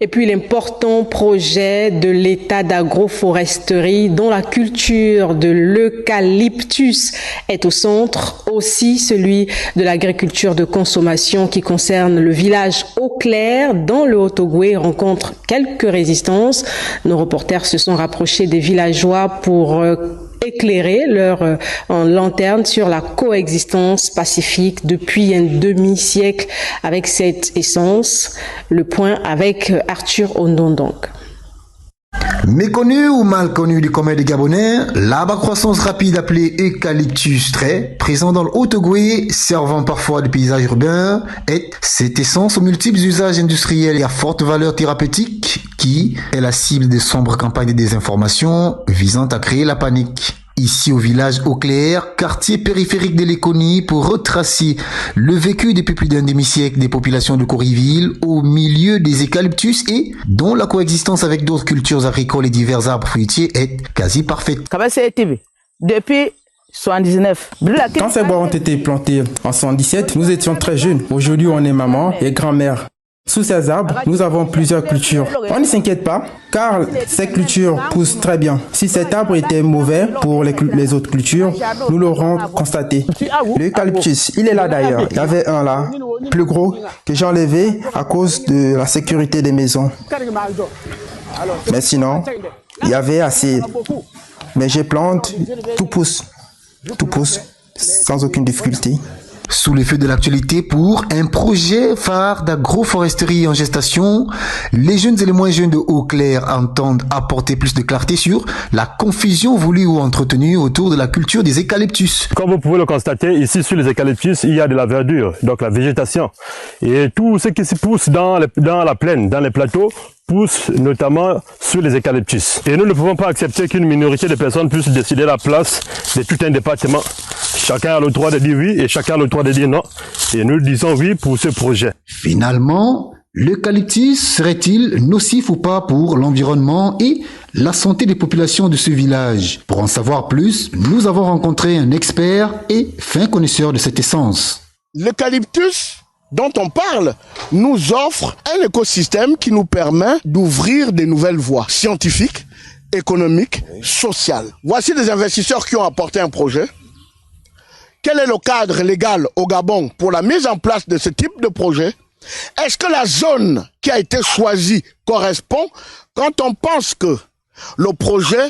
Et puis l'important projet de l'État d'agroforesterie dont la culture de l'eucalyptus est au centre, aussi celui de l'agriculture de consommation qui concerne le village Eau-Claire dans le Haut-Ogooué rencontre quelques résistances. Nos reporters se sont rapprochés des villageois pour éclairer leur lanterne sur la coexistence pacifique depuis un demi-siècle avec cette essence. Le point avec Arthur Ondondonk. Méconnu ou mal connu du commun des Gabonais, l'arbre à croissance rapide appelé Eucalyptus très présent dans le Haut-Ogooué, servant parfois de paysage urbain, est cette essence aux multiples usages industriels et à forte valeur thérapeutique qui est la cible de sombres campagnes de désinformation visant à créer la panique. Ici au village Eau-Claire, quartier périphérique de Léconie, pour retracer le vécu depuis plus d'un demi-siècle des populations de Coriville au milieu des eucalyptus et dont la coexistence avec d'autres cultures agricoles et divers arbres fruitiers est quasi parfaite. Depuis 79. Quand ces bois ont été plantés en 77, nous étions très jeunes. Aujourd'hui, on est maman et grand-mère. Sous ces arbres, nous avons plusieurs cultures. On ne s'inquiète pas, car ces cultures poussent très bien. Si cet arbre était mauvais pour les autres cultures, nous l'aurons constaté. L'eucalyptus, il est là d'ailleurs. Il y avait un là, plus gros, que j'ai enlevé à cause de la sécurité des maisons. Mais sinon, il y avait assez. Mais j'ai planté, tout pousse sans aucune difficulté. Sous les feux de l'actualité pour un projet phare d'agroforesterie en gestation, les jeunes et les moins jeunes de Eau-Claire entendent apporter plus de clarté sur la confusion voulue ou entretenue autour de la culture des eucalyptus. Comme vous pouvez le constater, ici sur les eucalyptus, il y a de la verdure, donc la végétation. Et tout ce qui se pousse dans la plaine, dans les plateaux, pousse notamment sur les eucalyptus. Et nous ne pouvons pas accepter qu'une minorité de personnes puissent décider la place de tout un département. Chacun a le droit de dire oui et chacun a le droit de dire non. Et nous disons oui pour ce projet. Finalement, l'eucalyptus serait-il nocif ou pas pour l'environnement et la santé des populations de ce village? Pour en savoir plus, nous avons rencontré un expert et fin connaisseur de cette essence. L'eucalyptus dont on parle nous offre un écosystème qui nous permet d'ouvrir de nouvelles voies scientifiques, économiques, sociales. Voici des investisseurs qui ont apporté un projet. Quel est le cadre légal au Gabon pour la mise en place de ce type de projet? Est-ce que la zone qui a été choisie correspond quand on pense que le projet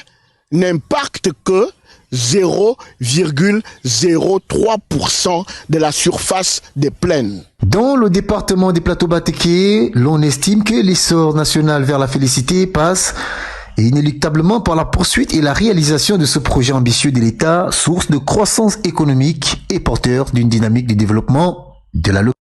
n'impacte que 0,03% de la surface des plaines? Dans le département des plateaux Batéké, l'on estime que l'essor national vers la félicité passe inéluctablement par la poursuite et la réalisation de ce projet ambitieux de l'État, source de croissance économique et porteur d'une dynamique de développement de la localité.